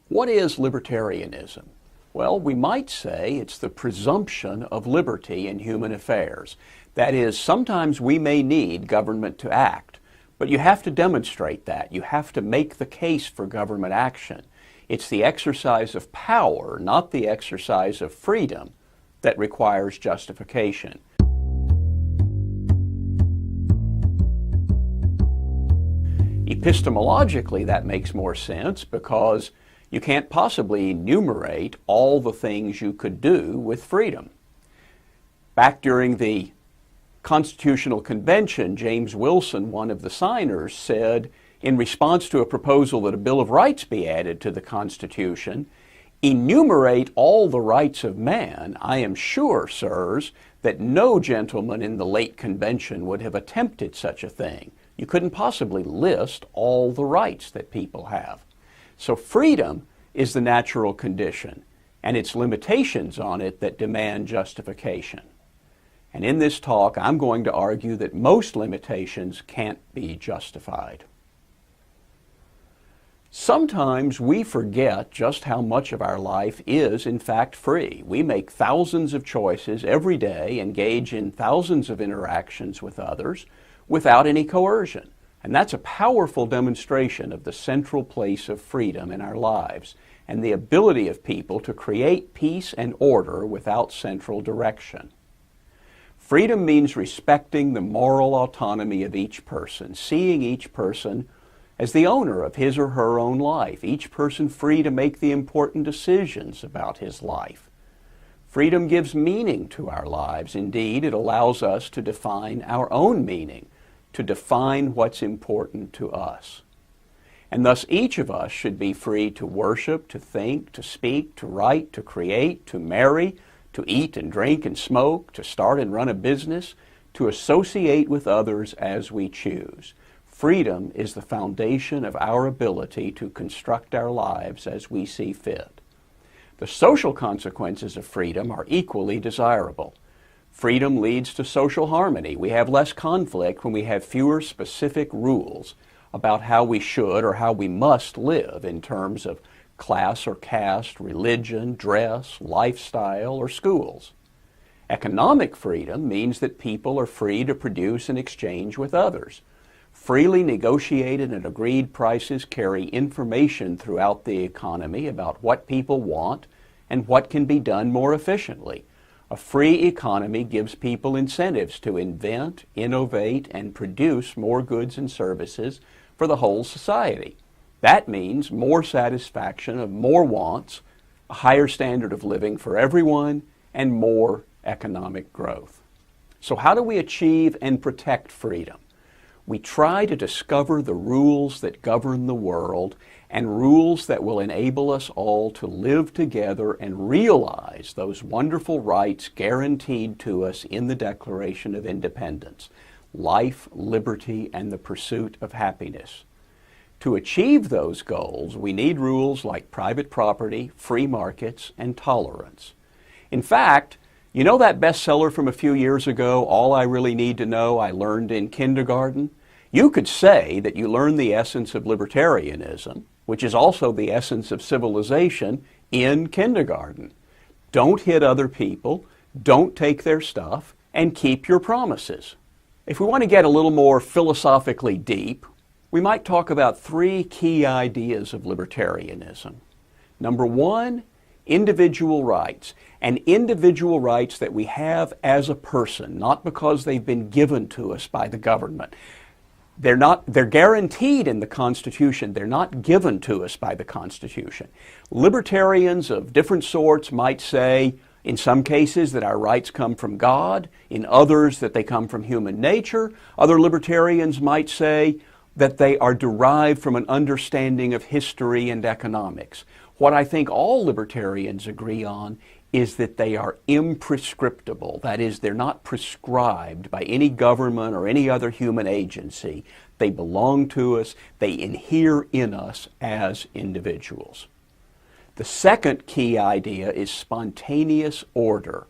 What is libertarianism? Well, we might say it's the presumption of liberty in human affairs. That is, sometimes we may need government to act, but you have to demonstrate that. You have to make the case for government action. It's the exercise of power, not the exercise of freedom, that requires justification. Epistemologically, that makes more sense because you can't possibly enumerate all the things you could do with freedom. Back during the Constitutional Convention, James Wilson, one of the signers, said, in response to a proposal that a Bill of Rights be added to the Constitution, "Enumerate all the rights of man, I am sure, sirs, that no gentleman in the late convention would have attempted such a thing." You couldn't possibly list all the rights that people have. So freedom is the natural condition, and it's limitations on it that demand justification. And in this talk, I'm going to argue that most limitations can't be justified. Sometimes we forget just how much of our life is in fact free. We make thousands of choices every day, engage in thousands of interactions with others without any coercion. And that's a powerful demonstration of the central place of freedom in our lives and the ability of people to create peace and order without central direction. Freedom means respecting the moral autonomy of each person, seeing each person as the owner of his or her own life, each person free to make the important decisions about his life. Freedom gives meaning to our lives. Indeed, it allows us to define our own meaning, to define what's important to us. And thus each of us should be free to worship, to think, to speak, to write, to create, to marry, to eat and drink and smoke, to start and run a business, to associate with others as we choose. Freedom is the foundation of our ability to construct our lives as we see fit. The social consequences of freedom are equally desirable. Freedom leads to social harmony. We have less conflict when we have fewer specific rules about how we should or how we must live in terms of class or caste, religion, dress, lifestyle, or schools. Economic freedom means that people are free to produce and exchange with others. Freely negotiated and agreed prices carry information throughout the economy about what people want and what can be done more efficiently. A free economy gives people incentives to invent, innovate, and produce more goods and services for the whole society. That means more satisfaction of more wants, a higher standard of living for everyone, and more economic growth. So how do we achieve and protect freedom? We try to discover the rules that govern the world and rules that will enable us all to live together and realize those wonderful rights guaranteed to us in the Declaration of Independence: life, liberty, and the pursuit of happiness. To achieve those goals, we need rules like private property, free markets, and tolerance. In fact, you know that bestseller from a few years ago, All I Really Need to Know I Learned in Kindergarten? You could say that you learned the essence of libertarianism, which is also the essence of civilization, in kindergarten. Don't hit other people, don't take their stuff, and keep your promises. If we want to get a little more philosophically deep, we might talk about three key ideas of libertarianism. Number one, individual rights, and individual rights that we have as a person, not because they've been given to us by the government. They're guaranteed in the Constitution. They're not given to us by the Constitution. Libertarians of different sorts might say, in some cases, that our rights come from God, in others that they come from human nature. Other libertarians might say that they are derived from an understanding of history and economics. What I think all libertarians agree on is that they are imprescriptible. That is, they're not prescribed by any government or any other human agency. They belong to us. They inhere in us as individuals. The second key idea is spontaneous order.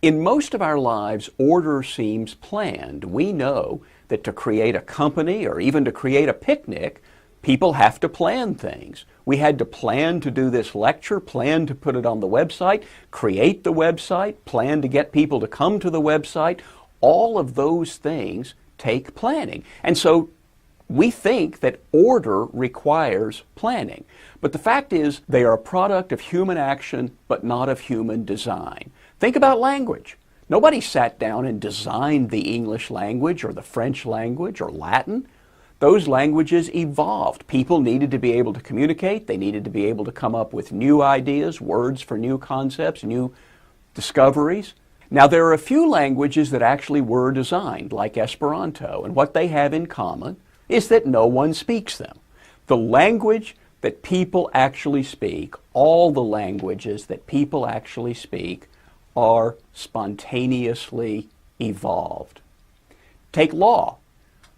In most of our lives, order seems planned. We know that to create a company or even to create a picnic, People have to plan things. We had to plan to do this lecture, plan to put it on the website, create the website, plan to get people to come to the website. All of those things take planning. And so we think that order requires planning. But the fact is, they are a product of human action, but not of human design. Think about language. Nobody sat down and designed the English language or the French language or Latin. Those languages evolved. People needed to be able to communicate. They needed to be able to come up with new ideas, words for new concepts, new discoveries. Now, there are a few languages that actually were designed, like Esperanto, and what they have in common is that no one speaks them. The language that people actually speak, all the languages that people actually speak, are spontaneously evolved. Take law.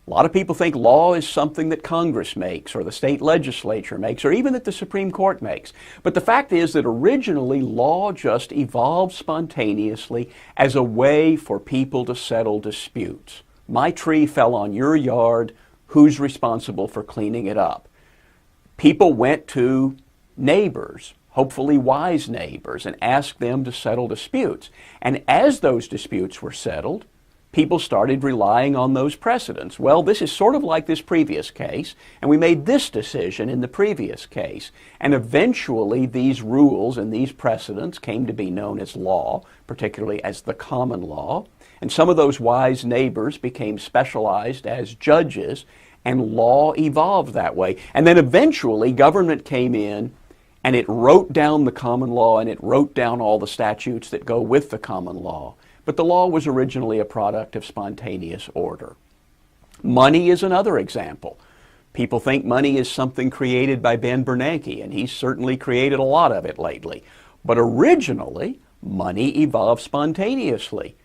A lot of people think law is something that Congress makes or the state legislature makes or even that the Supreme Court makes. But the fact is that originally law just evolved spontaneously as a way for people to settle disputes. My tree fell on your yard. Who's responsible for cleaning it up? People went to neighbors, hopefully wise neighbors, and asked them to settle disputes. And as those disputes were settled, people started relying on those precedents. Well, this is sort of like this previous case, and we made this decision in the previous case. And eventually these rules and these precedents came to be known as law, particularly as the common law. And some of those wise neighbors became specialized as judges, and law evolved that way. And then eventually government came in and it wrote down the common law and it wrote down all the statutes that go with the common law. But the law was originally a product of spontaneous order. Money is another example. People think money is something created by Ben Bernanke, and he's certainly created a lot of it lately. But originally, money evolved spontaneously.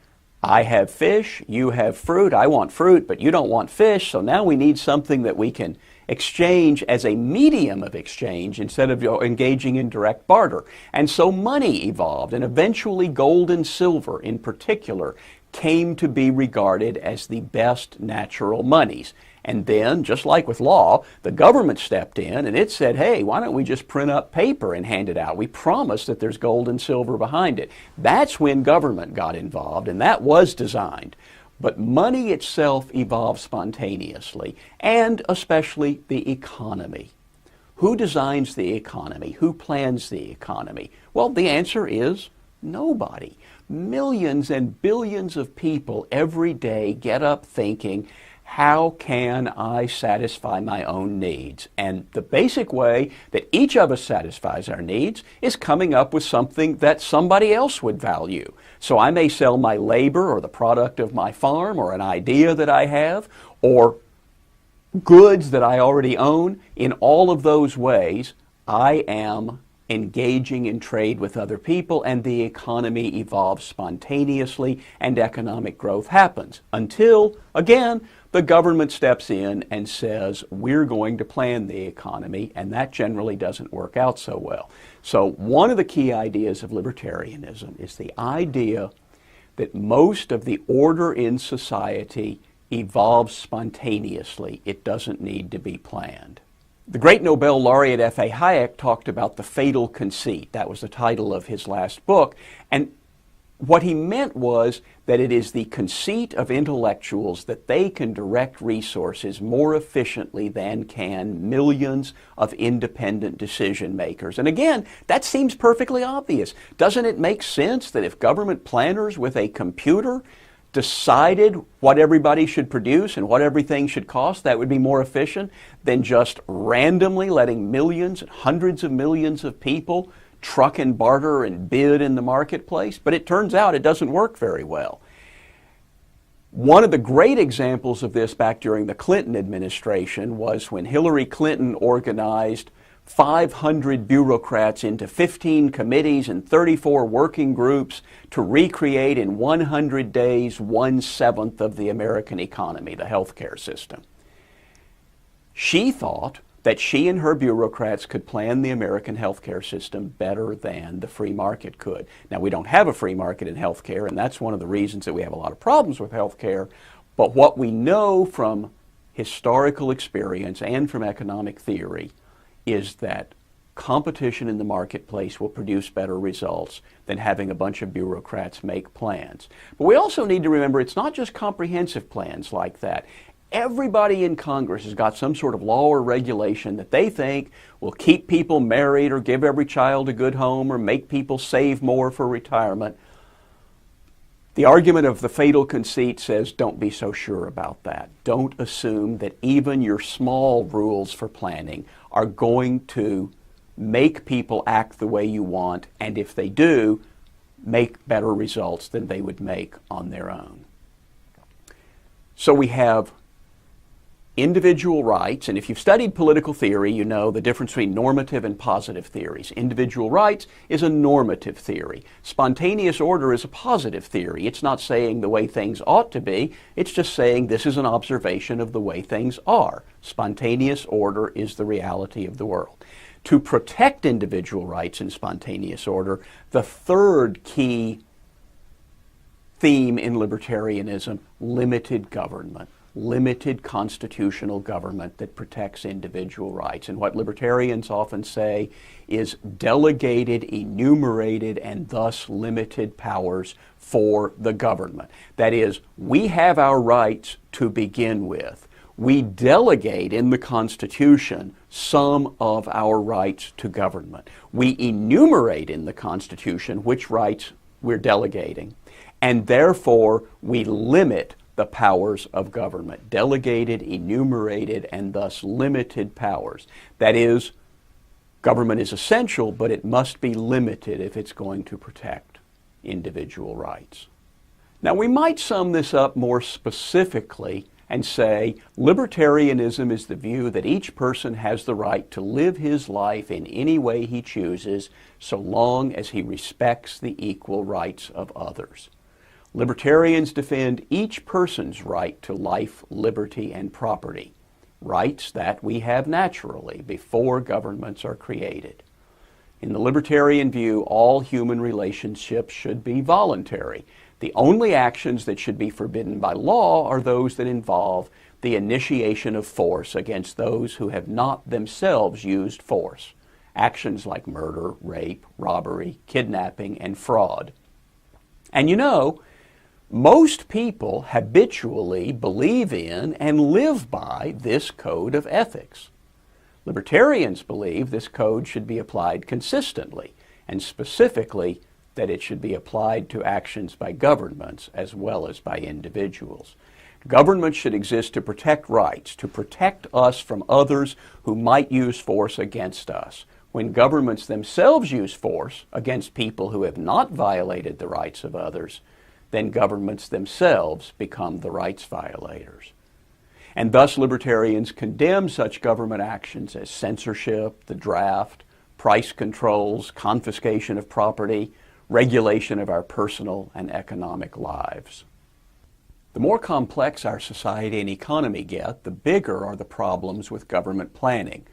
I have fish, you have fruit, I want fruit, but you don't want fish, so now we need something that we can exchange as a medium of exchange instead of engaging in direct barter. And so money evolved, and eventually gold and silver in particular came to be regarded as the best natural monies. And then, just like with law, the government stepped in and it said, hey, why don't we just print up paper and hand it out? We promise that there's gold and silver behind it. That's when government got involved, and that was designed. But money itself evolved spontaneously, and especially the economy. Who designs the economy? Who plans the economy? Well, the answer is nobody. Millions and billions of people every day get up thinking, how can I satisfy my own needs? And the basic way that each of us satisfies our needs is coming up with something that somebody else would value. So I may sell my labor or the product of my farm or an idea that I have or goods that I already own. In all of those ways, I am engaging in trade with other people, and the economy evolves spontaneously and economic growth happens until, again, the government steps in and says, we're going to plan the economy, and that generally doesn't work out so well. So one of the key ideas of libertarianism is the idea that most of the order in society evolves spontaneously. It doesn't need to be planned. The great Nobel laureate F.A. Hayek talked about the fatal conceit. That was the title of his last book. And what he meant was that it is the conceit of intellectuals that they can direct resources more efficiently than can millions of independent decision makers. And again, that seems perfectly obvious. Doesn't it make sense that if government planners with a computer decided what everybody should produce and what everything should cost, that would be more efficient than just randomly letting millions and hundreds of millions of people truck and barter and bid in the marketplace? But it turns out it doesn't work very well. One of the great examples of this back during the Clinton administration was when Hillary Clinton organized 500 bureaucrats into 15 committees and 34 working groups to recreate in 100 days 1/7 of the American economy, the healthcare system. She thought that she and her bureaucrats could plan the American healthcare system better than the free market could. Now, we don't have a free market in healthcare, and that's one of the reasons that we have a lot of problems with healthcare. But what we know from historical experience and from economic theory is that competition in the marketplace will produce better results than having a bunch of bureaucrats make plans. But we also need to remember it's not just comprehensive plans like that. Everybody in Congress has got some sort of law or regulation that they think will keep people married or give every child a good home or make people save more for retirement. The argument of the fatal conceit says don't be so sure about that. Don't assume that even your small rules for planning are going to make people act the way you want, and if they do, make better results than they would make on their own. So we have individual rights, and if you've studied political theory, you know the difference between normative and positive theories. Individual rights is a normative theory. Spontaneous order is a positive theory. It's not saying the way things ought to be, it's just saying this is an observation of the way things are. Spontaneous order is the reality of the world. To protect individual rights in spontaneous order, the third key theme in libertarianism, limited government. Limited constitutional government that protects individual rights. And what libertarians often say is delegated, enumerated, and thus limited powers for the government. That is, we have our rights to begin with. We delegate in the Constitution some of our rights to government. We enumerate in the Constitution which rights we're delegating, and therefore we limit the powers of government, delegated, enumerated, and thus limited powers. That is, government is essential, but it must be limited if it's going to protect individual rights. Now, we might sum this up more specifically and say libertarianism is the view that each person has the right to live his life in any way he chooses, so long as he respects the equal rights of others. Libertarians defend each person's right to life, liberty, and property, rights that we have naturally before governments are created. In the libertarian view, all human relationships should be voluntary. The only actions that should be forbidden by law are those that involve the initiation of force against those who have not themselves used force. Actions like murder, rape, robbery, kidnapping, and fraud. And you know, most people habitually believe in and live by this code of ethics. Libertarians believe this code should be applied consistently, and specifically that it should be applied to actions by governments as well as by individuals. Governments should exist to protect rights, to protect us from others who might use force against us. When governments themselves use force against people who have not violated the rights of others, then governments themselves become the rights violators. And thus libertarians condemn such government actions as censorship, the draft, price controls, confiscation of property, regulation of our personal and economic lives. The more complex our society and economy get, the bigger are the problems with government planning.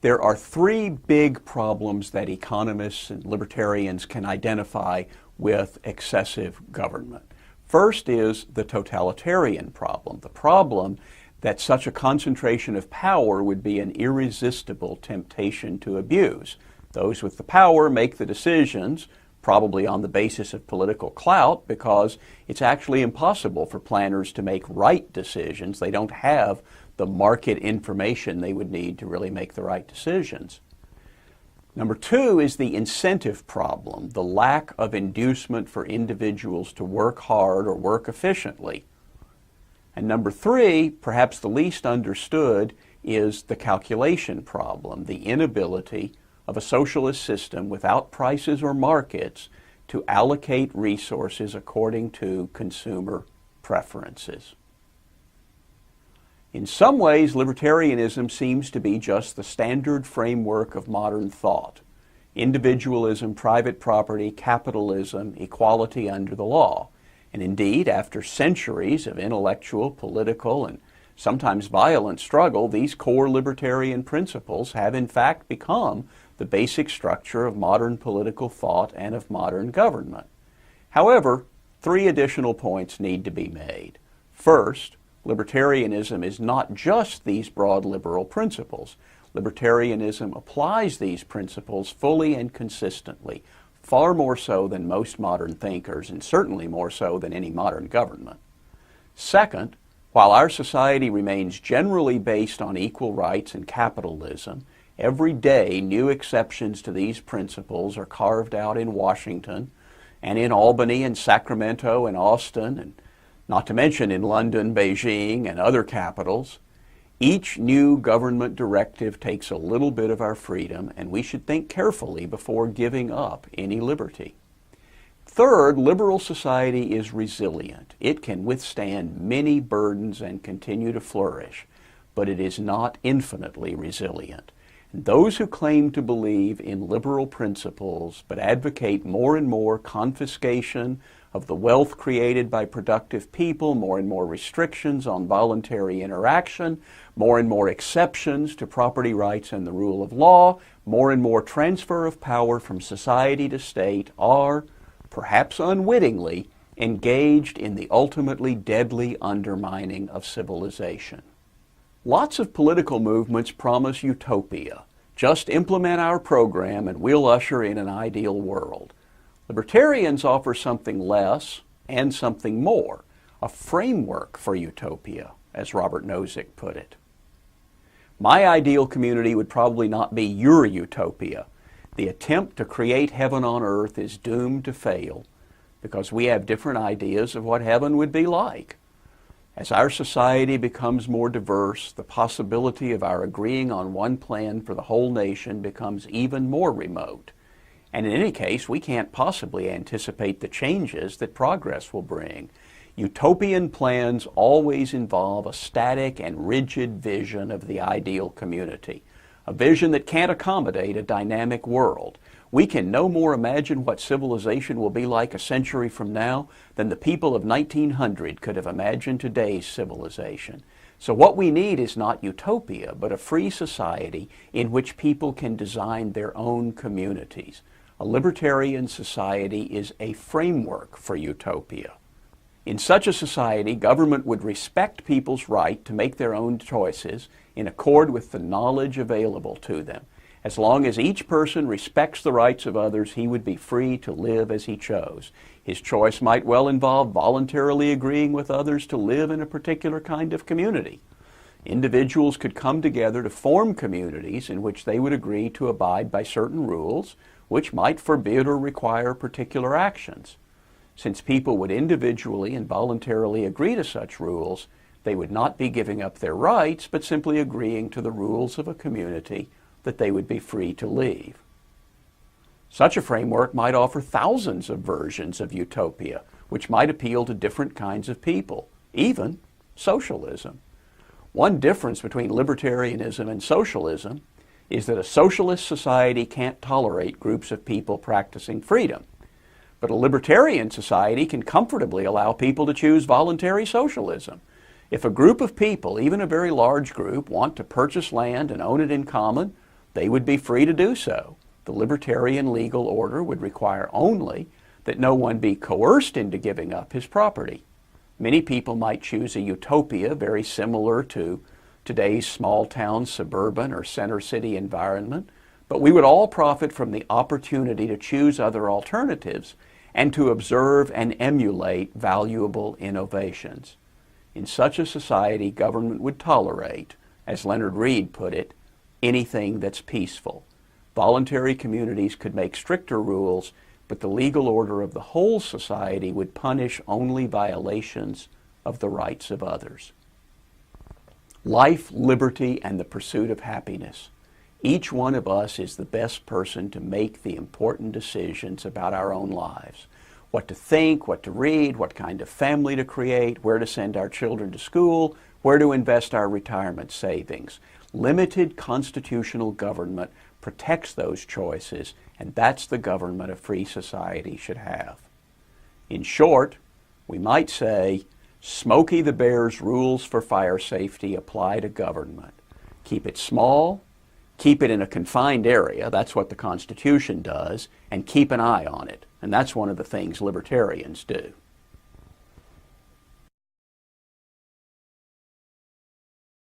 There are three big problems that economists and libertarians can identify with excessive government. First is the totalitarian problem, the problem that such a concentration of power would be an irresistible temptation to abuse. Those with the power make the decisions, probably on the basis of political clout, because it's actually impossible for planners to make right decisions. They don't have the market information they would need to really make the right decisions. Number two is the incentive problem, the lack of inducement for individuals to work hard or work efficiently. And number three, perhaps the least understood, is the calculation problem, the inability of a socialist system without prices or markets to allocate resources according to consumer preferences. In some ways, libertarianism seems to be just the standard framework of modern thought. Individualism, private property, capitalism, equality under the law. And indeed, after centuries of intellectual, political, and sometimes violent struggle, these core libertarian principles have in fact become the basic structure of modern political thought and of modern government. However, three additional points need to be made. First, Libertarianism is not just these broad liberal principles. Libertarianism applies these principles fully and consistently, far more so than most modern thinkers, and certainly more so than any modern government. Second, while our society remains generally based on equal rights and capitalism, every day new exceptions to these principles are carved out in Washington and in Albany and Sacramento and Austin, and not to mention in London, Beijing, and other capitals. Each new government directive takes a little bit of our freedom, and we should think carefully before giving up any liberty. Third, liberal society is resilient. It can withstand many burdens and continue to flourish, but it is not infinitely resilient. And those who claim to believe in liberal principles but advocate more and more confiscation of the wealth created by productive people, more and more restrictions on voluntary interaction, more and more exceptions to property rights and the rule of law, more and more transfer of power from society to state are, perhaps unwittingly, engaged in the ultimately deadly undermining of civilization. Lots of political movements promise utopia. Just implement our program and we'll usher in an ideal world. Libertarians offer something less and something more, a framework for utopia, as Robert Nozick put it. My ideal community would probably not be your utopia. The attempt to create heaven on earth is doomed to fail because we have different ideas of what heaven would be like. As our society becomes more diverse, the possibility of our agreeing on one plan for the whole nation becomes even more remote. And in any case, we can't possibly anticipate the changes that progress will bring. Utopian plans always involve a static and rigid vision of the ideal community, a vision that can't accommodate a dynamic world. We can no more imagine what civilization will be like a century from now than the people of 1900 could have imagined today's civilization. So what we need is not utopia, but a free society in which people can design their own communities. A libertarian society is a framework for utopia. In such a society, government would respect people's right to make their own choices in accord with the knowledge available to them. As long as each person respects the rights of others, he would be free to live as he chose. His choice might well involve voluntarily agreeing with others to live in a particular kind of community. Individuals could come together to form communities in which they would agree to abide by certain rules, which might forbid or require particular actions. Since people would individually and voluntarily agree to such rules, they would not be giving up their rights, but simply agreeing to the rules of a community that they would be free to leave. Such a framework might offer thousands of versions of utopia, which might appeal to different kinds of people, even socialism. One difference between libertarianism and socialism is that a socialist society can't tolerate groups of people practicing freedom. But a libertarian society can comfortably allow people to choose voluntary socialism. If a group of people, even a very large group, want to purchase land and own it in common, they would be free to do so. The libertarian legal order would require only that no one be coerced into giving up his property. Many people might choose a utopia very similar to today's small-town, suburban, or center city environment, but we would all profit from the opportunity to choose other alternatives and to observe and emulate valuable innovations. In such a society, government would tolerate, as Leonard Read put it, anything that's peaceful. Voluntary communities could make stricter rules, but the legal order of the whole society would punish only violations of the rights of others. Life, liberty, and the pursuit of happiness. Each one of us is the best person to make the important decisions about our own lives. What to think, what to read, what kind of family to create, where to send our children to school, where to invest our retirement savings. Limited constitutional government protects those choices, and that's the government a free society should have. In short, we might say, Smokey the Bear's rules for fire safety apply to government. Keep it small, keep it in a confined area, that's what the Constitution does, and keep an eye on it. And that's one of the things libertarians do.